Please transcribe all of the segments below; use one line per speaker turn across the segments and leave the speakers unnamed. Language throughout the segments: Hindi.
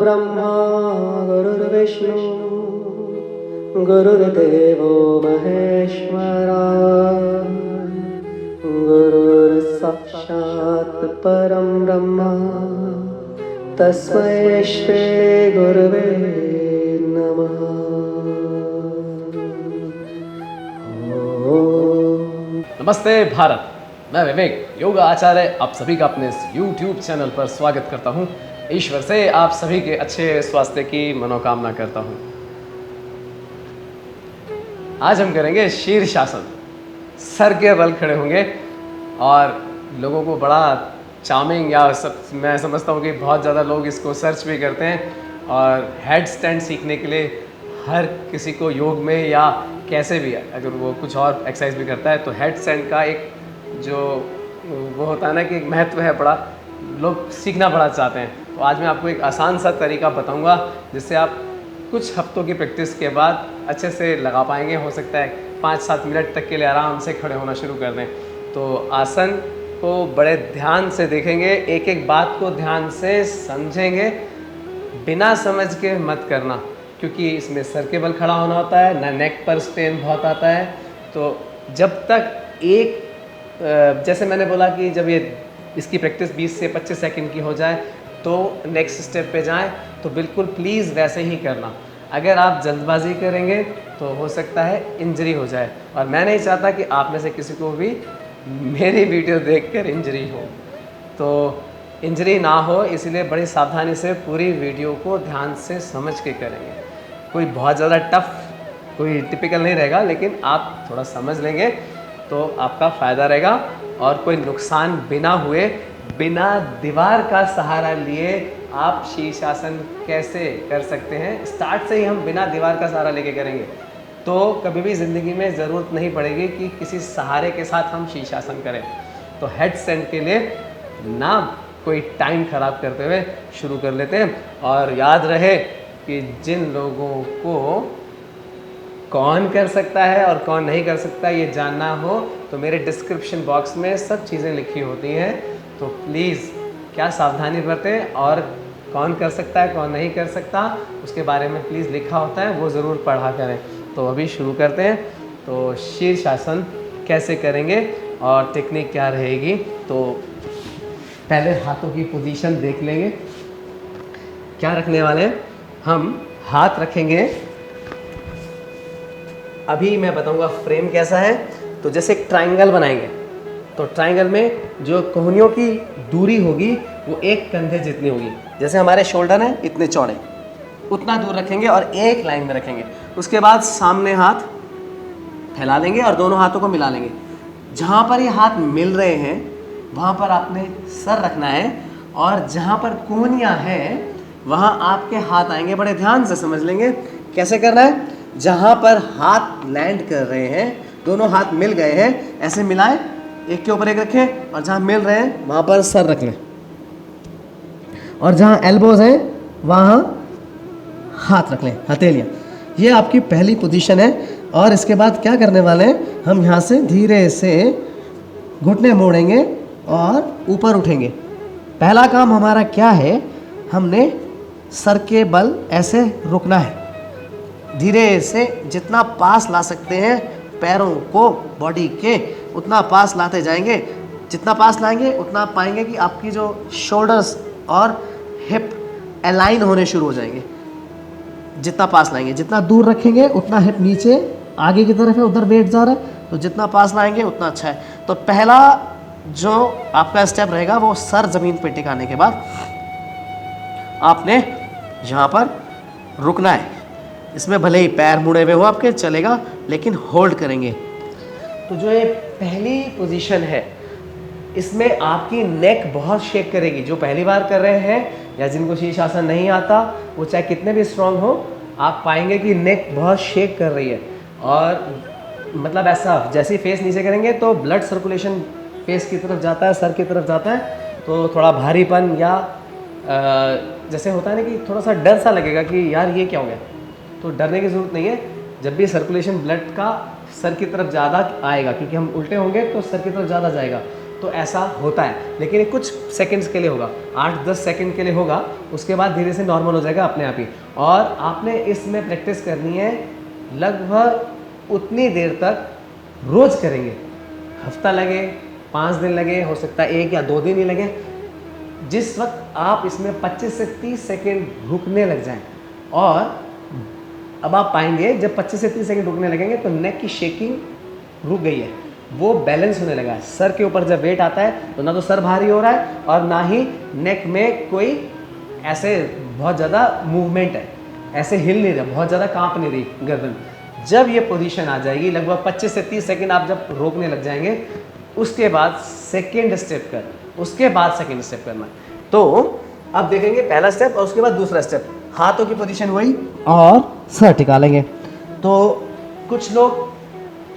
ब्रह्मा गुरुर्विष्णु गुरुर्देवो महेश्वरा गुरुर्साक्षात् परं ब्रह्म तस्मै श्री गुरुवे नमः।
नमस्ते भारत, मैं विवेक योगा आचार्य आप सभी का अपने इस YouTube चैनल पर स्वागत करता हूं। ईश्वर से आप सभी के अच्छे स्वास्थ्य की मनोकामना करता हूं। आज हम करेंगे शीर्षासन। सर के बल खड़े होंगे और लोगों को बड़ा चार्मिंग या मैं समझता हूँ कि बहुत ज़्यादा लोग इसको सर्च भी करते हैं। और हेड स्टैंड सीखने के लिए हर किसी को योग में या कैसे भी अगर वो कुछ और एक्सरसाइज भी करता है तो हेड स्टैंड का एक जो वो होता है ना कि एक महत्व है, बड़ा लोग सीखना बड़ा चाहते हैं। तो आज मैं आपको एक आसान सा तरीका बताऊंगा जिससे आप कुछ हफ्तों की प्रैक्टिस के बाद अच्छे से लगा पाएंगे। हो सकता है 5-7 मिनट तक के लिए आराम से खड़े होना शुरू कर दें। तो आसन को बड़े ध्यान से देखेंगे, एक एक बात को ध्यान से समझेंगे, बिना समझ के मत करना, क्योंकि इसमें सर के बल खड़ा होना होता है ना, नेक पर स्ट्रेन बहुत आता है। तो जब तक एक जैसे मैंने बोला कि जब ये इसकी प्रैक्टिस 20 से 25 सेकंड की हो जाए तो नेक्स्ट स्टेप पे जाएं, तो बिल्कुल प्लीज़ वैसे ही करना। अगर आप जल्दबाजी करेंगे तो हो सकता है इंजरी हो जाए, और मैं नहीं चाहता कि आप में से किसी को भी मेरी वीडियो देखकर इंजरी हो। तो इंजरी ना हो इसलिए बड़ी सावधानी से पूरी वीडियो को ध्यान से समझ के करेंगे। कोई बहुत ज़्यादा टफ कोई टिपिकल नहीं रहेगा, लेकिन आप थोड़ा समझ लेंगे तो आपका फ़ायदा रहेगा। और कोई नुकसान बिना हुए, बिना दीवार का सहारा लिए आप शीर्षासन कैसे कर सकते हैं, स्टार्ट से ही हम बिना दीवार का सहारा लेके करेंगे तो कभी भी ज़िंदगी में ज़रूरत नहीं पड़ेगी कि किसी सहारे के साथ हम शीर्षासन करें। तो हेड स्टैंड के लिए ना कोई टाइम ख़राब करते हुए शुरू कर लेते हैं। और याद रहे कि जिन लोगों को कौन कर सकता है और कौन नहीं कर सकता ये जानना हो तो मेरे डिस्क्रिप्शन बॉक्स में सब चीज़ें लिखी होती हैं। तो प्लीज़ क्या सावधानी बरतें, और कौन कर सकता है कौन नहीं कर सकता उसके बारे में प्लीज़ लिखा होता है, वो ज़रूर पढ़ा करें। तो अभी शुरू करते हैं। तो शीर्षासन कैसे करेंगे और टेक्निक क्या रहेगी। तो पहले हाथों की पोजीशन देख लेंगे। क्या रखने वाले हैं, हम हाथ रखेंगे, अभी मैं बताऊंगा फ्रेम कैसा है। तो जैसे एक ट्रायंगल बनाएंगे तो ट्रायंगल में जो कोहनियों की दूरी होगी वो एक कंधे जितनी होगी। जैसे हमारे शोल्डर हैं इतने चौड़े, उतना दूर रखेंगे और एक लाइन में रखेंगे। उसके बाद सामने हाथ फैला देंगे और दोनों हाथों को मिला लेंगे। जहाँ पर ये हाथ मिल रहे हैं वहाँ पर आपने सर रखना है, और जहाँ पर कोहनियाँ हैं वहाँ आपके हाथ आएंगे। बड़े ध्यान से समझ लेंगे कैसे करना है। जहाँ पर हाथ लैंड कर रहे हैं, दोनों हाथ मिल गए हैं, ऐसे मिलाएं, एक के ऊपर एक रखें, और जहाँ मिल रहे हैं वहाँ पर सर रख लें, और जहाँ एल्बोज हैं वहाँ हाथ रख लें, हथेलियाँ। ये आपकी पहली पोजीशन है। और इसके बाद क्या करने वाले हैं, हम यहाँ से धीरे से घुटने मोड़ेंगे और ऊपर उठेंगे। पहला काम हमारा क्या है, हमने सर के बल ऐसे रुकना है, धीरे से जितना पास ला सकते हैं पैरों को बॉडी के उतना पास लाते जाएंगे। जितना पास लाएंगे उतना आप पाएंगे कि आपकी जो शोल्डर्स और हिप अलाइन होने शुरू हो जाएंगे। जितना पास लाएंगे, जितना दूर रखेंगे उतना हिप नीचे आगे की तरफ है, उधर वेट जा रहा है, तो जितना पास लाएंगे उतना अच्छा है। तो पहला जो आपका स्टेप रहेगा वो सर ज़मीन पे टिकाने के बाद आपने यहाँ पर रुकना है। इसमें भले ही पैर मुड़े हुए हो आपके चलेगा, लेकिन होल्ड करेंगे। तो जो ये पहली पोजीशन है इसमें आपकी नेक बहुत शेक करेगी। जो पहली बार कर रहे हैं या जिनको शीर्षासन नहीं आता वो चाहे कितने भी स्ट्रांग हो, आप पाएंगे कि नेक बहुत शेक कर रही है। और मतलब ऐसा जैसे ही फेस नीचे करेंगे तो ब्लड सर्कुलेशन फेस की तरफ जाता है, सर की तरफ जाता है, तो थोड़ा भारीपन या जैसे होता है ना कि थोड़ा सा डर सा लगेगा कि यार ये क्या हो गया। तो डरने की ज़रूरत नहीं है। जब भी सर्कुलेशन ब्लड का सर की तरफ ज़्यादा आएगा, क्योंकि हम उल्टे होंगे तो सर की तरफ ज़्यादा जाएगा, तो ऐसा होता है, लेकिन ये कुछ सेकंड्स के लिए होगा, 8-10 सेकंड के लिए होगा, उसके बाद धीरे से नॉर्मल हो जाएगा अपने आप ही। और आपने इसमें प्रैक्टिस करनी है लगभग उतनी देर तक, रोज़ करेंगे, हफ्ता लगे, 5 दिन लगे, हो सकता है 1 या 2 दिन ही लगे। जिस वक्त आप इसमें 25 से 30 सेकेंड रुकने लग जाएं, और अब आप पाएंगे जब 25 से 30 सेकेंड रुकने लगेंगे तो नेक की शेकिंग रुक गई है, वो बैलेंस होने लगा है। सर के ऊपर जब वेट आता है तो ना तो सर भारी हो रहा है और ना ही नेक में कोई ऐसे बहुत ज़्यादा मूवमेंट है, ऐसे हिल नहीं रहा, बहुत ज़्यादा कांप नहीं रही गर्दन। जब ये पोजीशन आ जाएगी, लगभग 25 से 30 सेकेंड आप जब रोकने लग जाएंगे, उसके बाद सेकेंड स्टेप कर, उसके बाद सेकेंड स्टेप करना। तो अब देखेंगे पहला स्टेप और उसके बाद दूसरा स्टेप, हाथों की पोजीशन वही और सर टिका लेंगे। तो कुछ लोग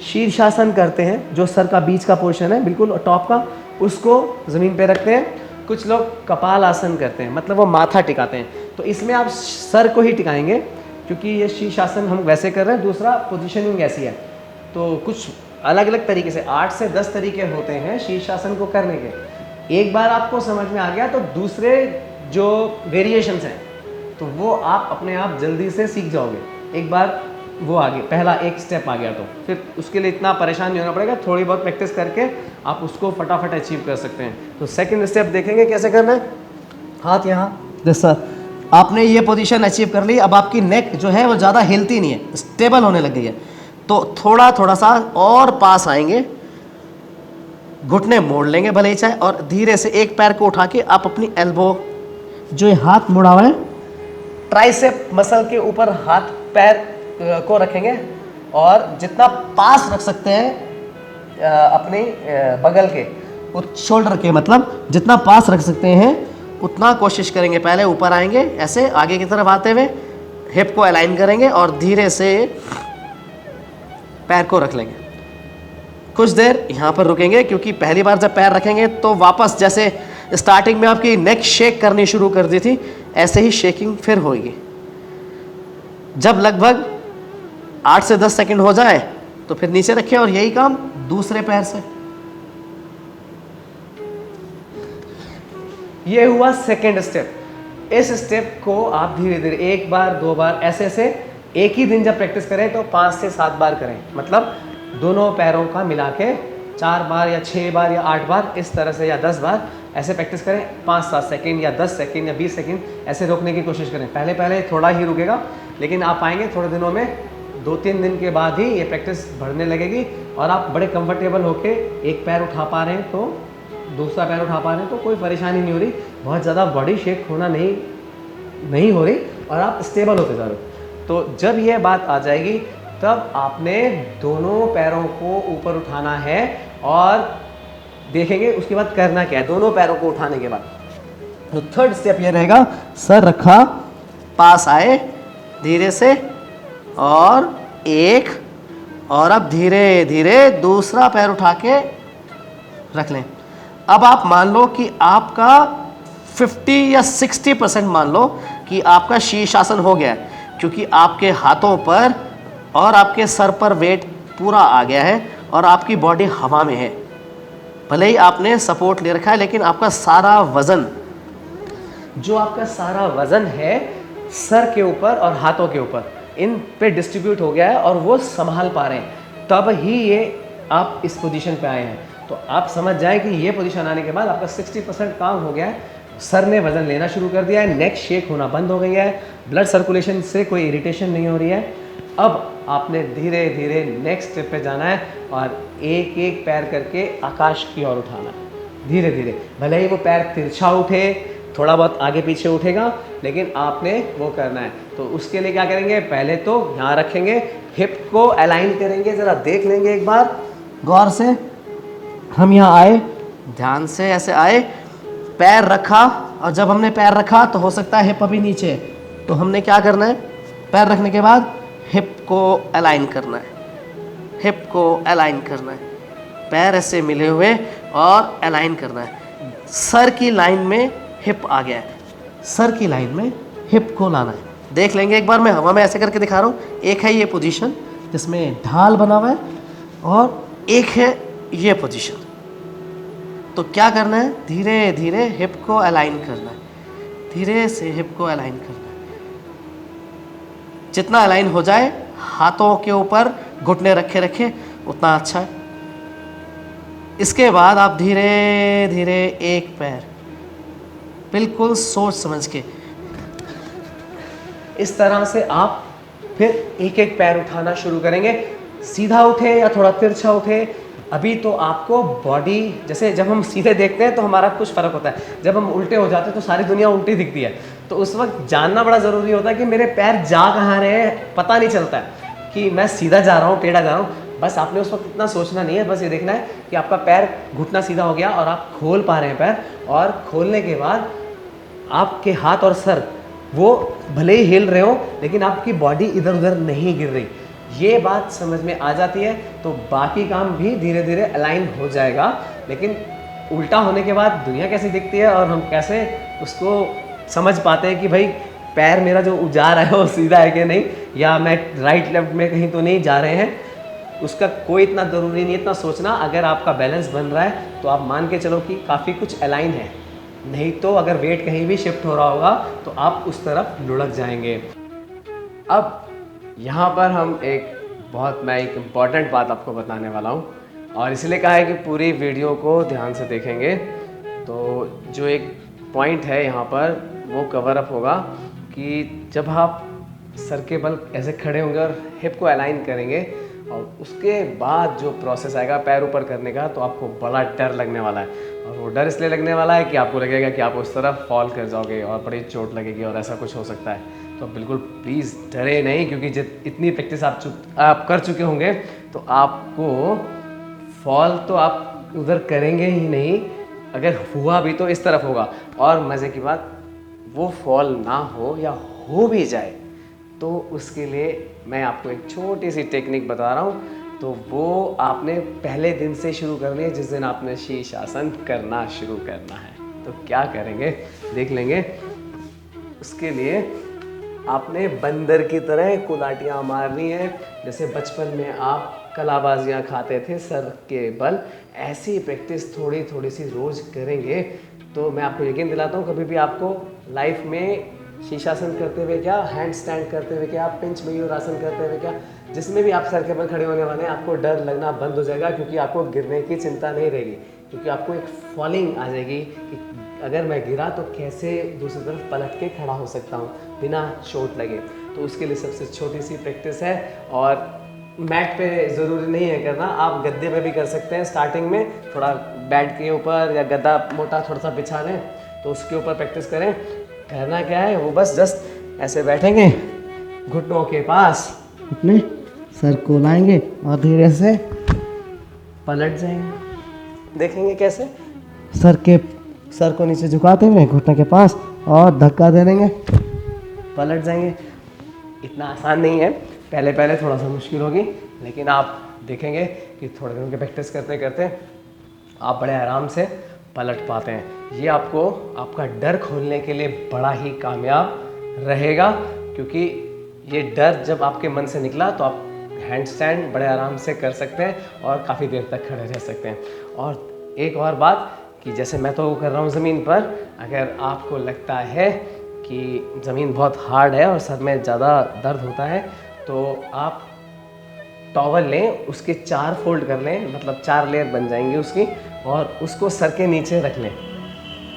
शीर्षासन करते हैं, जो सर का बीच का पोर्शन है बिल्कुल टॉप का, उसको ज़मीन पे रखते हैं। कुछ लोग कपाल आसन करते हैं, मतलब वो माथा टिकाते हैं। तो इसमें आप सर को ही टिकाएंगे, क्योंकि ये शीर्षासन हम वैसे कर रहे हैं, दूसरा पोजीशनिंग ऐसी है। तो कुछ अलग अलग तरीके से 8 से 10 तरीके होते हैं शीर्षासन को करने के। एक बार आपको समझ में आ गया तो दूसरे जो वेरिएशंस हैं तो वो आप अपने आप जल्दी से सीख जाओगे। एक बार वो आ गया, पहला एक स्टेप आ गया तो फिर उसके लिए इतना परेशान नहीं होना पड़ेगा, थोड़ी बहुत प्रैक्टिस करके आप उसको फटाफट अचीव कर सकते हैं। तो सेकंड स्टेप देखेंगे कैसे करना है। हाथ यहाँ, सर आपने ये पोजीशन अचीव कर ली। अब आपकी नेक जो है वो ज़्यादा हिलती नहीं है, स्टेबल होने लग गई है। तो थोड़ा थोड़ा सा और पास आएंगे, घुटने मोड़ लेंगे भले ही चाहे, और धीरे से एक पैर को उठा के आप अपनी एल्बो, जो ये हाथ मुड़ा हुआ है, ट्राइसेप मसल के ऊपर हाथ पैर को रखेंगे और जितना पास रख सकते हैं अपने बगल के, शोल्डर के, मतलब जितना पास रख सकते हैं उतना कोशिश करेंगे। पहले ऊपर आएंगे, ऐसे आगे की तरफ आते हुए हिप को अलाइन करेंगे और धीरे से पैर को रख लेंगे। कुछ देर यहाँ पर रुकेंगे, क्योंकि पहली बार जब पैर रखेंगे तो वापस जैसे स्टार्टिंग में आपकी नेक शेक करनी शुरू कर दी थी, ऐसे ही शेकिंग फिर होगी। जब लगभग 8 से 10 सेकंड हो जाए तो फिर नीचे रखें और यही काम दूसरे पैर से। ये हुआ सेकंड स्टेप। इस स्टेप को आप धीरे धीरे 1 बार 2 बार ऐसे ऐसे एक ही दिन जब प्रैक्टिस करें तो 5 से 7 बार करें, मतलब दोनों पैरों का मिला के 4 बार या 6 बार या 8 बार इस तरह से, या 10 बार ऐसे प्रैक्टिस करें। 5-7 सेकंड या 10 सेकंड या 20 सेकंड ऐसे रोकने की कोशिश करें। पहले पहले थोड़ा ही रुकेगा, लेकिन आप पाएंगे थोड़े दिनों में, 2-3 दिन के बाद ही ये प्रैक्टिस बढ़ने लगेगी और आप बड़े कंफर्टेबल होके एक पैर उठा पा रहे हैं तो दूसरा पैर उठा पा रहे हैं, तो कोई परेशानी नहीं हो रही, बहुत ज़्यादा बॉडी शेक होना नहीं हो रही और आप स्टेबल होते जा रहे हो। तो जब ये बात आ जाएगी तब आपने दोनों पैरों को ऊपर उठाना है और देखेंगे उसके बाद करना क्या है दोनों पैरों को उठाने के बाद। तो थर्ड स्टेप ये रहेगा, सर रखा, पास आए धीरे से, और एक, और अब धीरे धीरे दूसरा पैर उठा के रख लें। अब आप मान लो कि आपका 50 या 60% मान लो कि आपका शीर्षासन हो गया है, क्योंकि आपके हाथों पर और आपके सर पर वेट पूरा आ गया है और आपकी बॉडी हवा में है। भले ही आपने सपोर्ट ले रखा है, लेकिन आपका सारा वज़न, जो आपका सारा वज़न है सर के ऊपर और हाथों के ऊपर, इन पे डिस्ट्रीब्यूट हो गया है और वो संभाल पा रहे हैं, तब ही ये आप इस पोजीशन पे आए हैं। तो आप समझ जाएं कि ये पोजीशन आने के बाद आपका 60% काम हो गया है, सर ने वज़न लेना शुरू कर दिया है, नेक शेक होना बंद हो गई है, ब्लड सर्कुलेशन से कोई इरिटेशन नहीं हो रही है। अब आपने धीरे धीरे नेक्स्ट स्टेप पे जाना है और एक एक पैर करके आकाश की ओर उठाना है धीरे धीरे। भले ही वो पैर तिरछा उठे, थोड़ा बहुत आगे पीछे उठेगा, लेकिन आपने वो करना है। तो उसके लिए क्या करेंगे, पहले तो यहाँ रखेंगे, हिप को अलाइन करेंगे, ज़रा देख लेंगे एक बार गौर से। हम यहाँ आए, ध्यान से ऐसे आए, पैर रखा, और जब हमने पैर रखा तो हो सकता है हिप अभी नीचे, तो हमने क्या करना है, पैर रखने के बाद हिप को अलाइन करना है, हिप को अलाइन करना है, पैर ऐसे मिले हुए और अलाइन करना है। सर की लाइन में हिप आ गया है, सर की लाइन में हिप को लाना है। देख लेंगे एक बार, मैं हवा में ऐसे करके दिखा रहा हूँ। एक है ये पोजीशन जिसमें ढाल बना हुआ है, और एक है ये पोजीशन।
तो क्या करना है, धीरे धीरे हिप को अलाइन करना है, धीरे से हिप को अलाइन करना है। जितना अलाइन हो जाए हाथों के ऊपर घुटने रखे रखे उतना अच्छा है। इसके बाद आप धीरे धीरे एक पैर बिल्कुल सोच समझ के
इस तरह से आप फिर एक एक पैर उठाना शुरू करेंगे। सीधा उठे या थोड़ा तिरछा उठे। अभी तो आपको बॉडी, जैसे जब हम सीधे देखते हैं तो हमारा कुछ फ़र्क होता है, जब हम उल्टे हो जाते हैं तो सारी दुनिया उल्टी दिखती है। तो उस वक्त जानना बड़ा ज़रूरी होता है कि मेरे पैर जा कहाँ रहे हैं, पता नहीं चलता है कि मैं सीधा जा रहा हूँ टेढ़ा जा रहा हूँ। बस आपने उस वक्त इतना सोचना नहीं है, बस ये देखना है कि आपका पैर घुटना सीधा हो गया और आप खोल पा रहे हैं पैर, और खोलने के बाद आपके हाथ और सर वो भले ही हिल रहे हो लेकिन आपकी बॉडी इधर उधर नहीं गिर रही। ये बात समझ में आ जाती है तो बाकी काम भी धीरे धीरे अलाइन हो जाएगा। लेकिन उल्टा होने के बाद दुनिया कैसी दिखती है और हम कैसे उसको समझ पाते हैं कि भाई पैर मेरा जो जा रहा है वो सीधा है कि नहीं, या मैं राइट लेफ्ट में कहीं तो नहीं जा रहे हैं, उसका कोई इतना ज़रूरी नहीं है इतना सोचना। अगर आपका बैलेंस बन रहा है तो आप मान के चलो कि काफ़ी कुछ अलाइन है, नहीं तो अगर वेट कहीं भी शिफ्ट हो रहा होगा तो आप उस तरफ लुढ़क जाएंगे। अब यहाँ पर हम मैं एक इम्पॉर्टेंट बात आपको बताने वाला हूँ, और इसलिए कहा है कि पूरी वीडियो को ध्यान से देखेंगे तो जो एक पॉइंट है यहाँ पर वो कवर अप होगा कि जब आप सर के बल ऐसे खड़े होंगे और हिप को अलाइन करेंगे और उसके बाद जो प्रोसेस आएगा पैर ऊपर करने का, तो आपको बड़ा डर लगने वाला है। और वो डर इसलिए लगने वाला है कि आपको लगेगा कि आप उस तरफ फॉल कर जाओगे और बड़ी चोट लगेगी और ऐसा कुछ हो सकता है। तो बिल्कुल प्लीज़ डरे नहीं, क्योंकि इतनी प्रैक्टिस आप कर चुके होंगे तो आपको फॉल तो आप उधर करेंगे ही नहीं, अगर हुआ भी तो इस तरफ होगा। और मज़े की बात, वो फॉल ना हो या हो भी जाए तो उसके लिए मैं आपको एक छोटी सी टेक्निक बता रहा हूँ। तो वो आपने पहले दिन से शुरू करनी है, जिस दिन आपने शीर्षासन करना शुरू करना है। तो क्या करेंगे देख लेंगे। उसके लिए आपने बंदर की तरह कुलाटियाँ मारनी है, जैसे बचपन में आप कलाबाजियाँ खाते थे सर के बल। ऐसी प्रैक्टिस थोड़ी थोड़ी सी रोज़ करेंगे तो मैं आपको यकीन दिलाता हूँ कभी भी आपको लाइफ में शीर्षासन करते हुए क्या, हैंड स्टैंड करते हुए क्या, पिंच मयूर आसन करते हुए क्या, जिसमें भी आप सर के बल खड़े होने वाले हैं आपको डर लगना बंद हो जाएगा, क्योंकि आपको गिरने की चिंता नहीं रहेगी। क्योंकि आपको एक फॉलिंग आ जाएगी कि अगर मैं गिरा तो कैसे दूसरी तरफ पलट के खड़ा हो सकता हूँ बिना चोट लगे। तो उसके लिए सबसे छोटी सी प्रैक्टिस है, और मैट पे ज़रूरी नहीं है करना, आप गद्दे पे भी कर सकते हैं। स्टार्टिंग में थोड़ा बेड के ऊपर या गद्दा मोटा थोड़ा सा बिछा लें तो उसके ऊपर प्रैक्टिस करें। करना क्या है, वो बस जस्ट ऐसे बैठेंगे, घुटनों के पास अपने सर को लाएंगे और धीरे से पलट जाएंगे। देखेंगे कैसे सर को नीचे झुकाते हुए घुटने के पास और धक्का दे देंगे, पलट जाएंगे। इतना आसान नहीं है, पहले पहले थोड़ा सा मुश्किल होगी, लेकिन आप देखेंगे कि थोड़े दिन की प्रैक्टिस करते करते आप बड़े आराम से पलट पाते हैं। ये आपको आपका डर खोलने के लिए बड़ा ही कामयाब रहेगा, क्योंकि ये डर जब आपके मन से निकला तो आप हैंड स्टैंड बड़े आराम से कर सकते हैं और काफ़ी देर तक खड़े रह सकते हैं। और एक और बात कि जैसे मैं तो कर रहा हूँ ज़मीन पर, अगर आपको लगता है कि ज़मीन बहुत हार्ड है और सर में ज़्यादा दर्द होता है तो आप टॉवल लें, उसके 4 फोल्ड कर लें, मतलब 4 लेयर बन जाएंगी उसकी, और उसको सर के नीचे रख लें।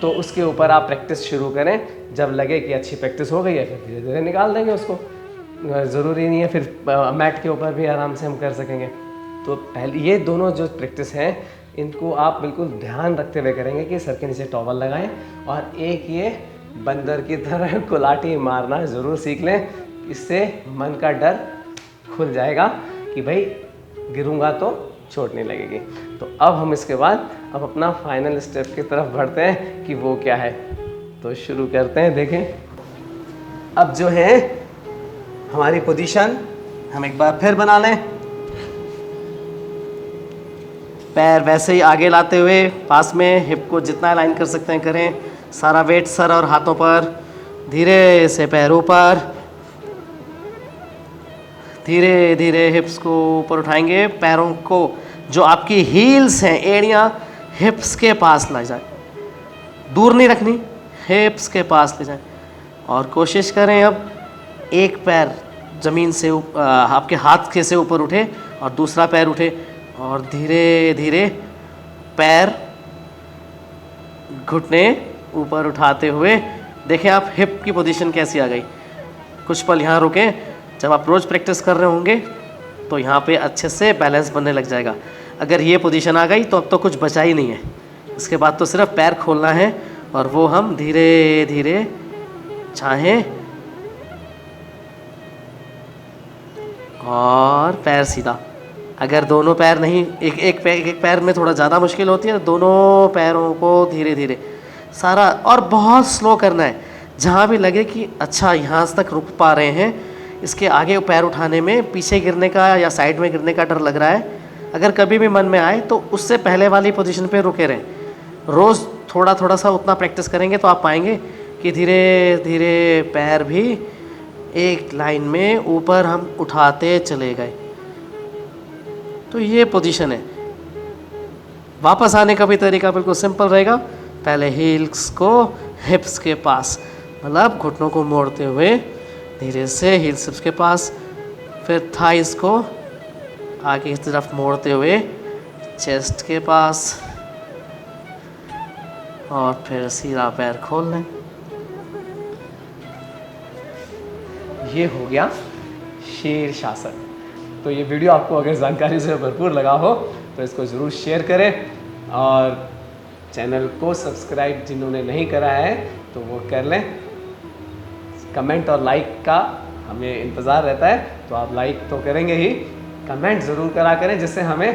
तो उसके ऊपर आप प्रैक्टिस शुरू करें। जब लगे कि अच्छी प्रैक्टिस हो गई है फिर धीरे धीरे निकाल देंगे उसको। ज़रूरी नहीं है फिर मैट के ऊपर भी आराम से हम कर सकेंगे। तो पहले ये दोनों जो प्रैक्टिस हैं इनको आप बिल्कुल ध्यान रखते हुए करेंगे कि सर के नीचे टॉवल लगाएं, और एक ये बंदर की तरह कुलाटी मारना ज़रूर सीख लें। इससे मन का डर खुल जाएगा कि भाई गिरूंगा तो चोट नहीं लगेगी। तो अब हम इसके बाद अब अपना फाइनल स्टेप की तरफ बढ़ते हैं कि वो क्या है। तो शुरू करते हैं। देखें, अब जो है हमारी पोजीशन हम एक बार फिर बना लें। पैर वैसे ही आगे लाते हुए पास में, हिप को जितना अलाइन कर सकते हैं करें। सारा वेट सर और हाथों पर, धीरे से पैर ऊपर, धीरे धीरे हिप्स को ऊपर उठाएंगे। पैरों को जो आपकी हील्स हैं, एड़ियाँ
हिप्स के पास ले जाए, दूर नहीं रखनी, हिप्स के पास ले जाए। और कोशिश करें अब एक पैर ज़मीन से आपके हाथ के से ऊपर उठे और दूसरा पैर उठे, और धीरे धीरे पैर घुटने ऊपर उठाते हुए देखें आप हिप की पोजीशन कैसी आ गई। कुछ पल यहाँ रुकें। जब आप रोज़ प्रैक्टिस कर रहे होंगे तो यहाँ पे अच्छे से बैलेंस बनने लग जाएगा। अगर ये पोजीशन आ गई तो अब तो कुछ बचा ही नहीं है। इसके बाद तो सिर्फ पैर खोलना है, और वो हम धीरे धीरे चाहें और पैर सीधा। अगर दोनों पैर नहीं, एक पैर में थोड़ा ज़्यादा मुश्किल होती है, तो दोनों पैरों को धीरे धीरे सारा और बहुत स्लो करना है। जहाँ भी लगे कि अच्छा यहाँ तक रुक पा रहे हैं, इसके आगे पैर उठाने में पीछे गिरने का या साइड में गिरने का डर लग रहा है, अगर कभी भी मन में आए तो उससे पहले वाली पोजीशन पे रुके रहें। रोज़ थोड़ा थोड़ा सा उतना प्रैक्टिस करेंगे तो आप पाएंगे कि धीरे धीरे पैर भी एक लाइन में ऊपर हम उठाते चले गए। तो ये पोजीशन है। वापस आने का भी तरीका बिल्कुल सिंपल रहेगा। पहले हील्स को हिप्स के पास, मतलब घुटनों को मोड़ते हुए धीरे से हील्स हिप्स के पास, फिर थाइस को आगे की तरफ मोड़ते हुए चेस्ट के पास, और फिर सीधा पैर खोल लें।
ये हो गया शीर्षासन। तो ये वीडियो आपको अगर जानकारी से भरपूर लगा हो तो इसको ज़रूर शेयर करें, और चैनल को सब्सक्राइब जिन्होंने नहीं करा है तो वो कर लें। कमेंट और लाइक का हमें इंतज़ार रहता है, तो आप लाइक तो करेंगे ही, कमेंट ज़रूर करा करें, जिससे हमें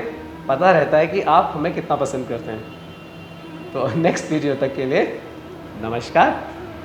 पता रहता है कि आप हमें कितना पसंद करते हैं। तो नेक्स्ट वीडियो तक के लिए नमस्कार।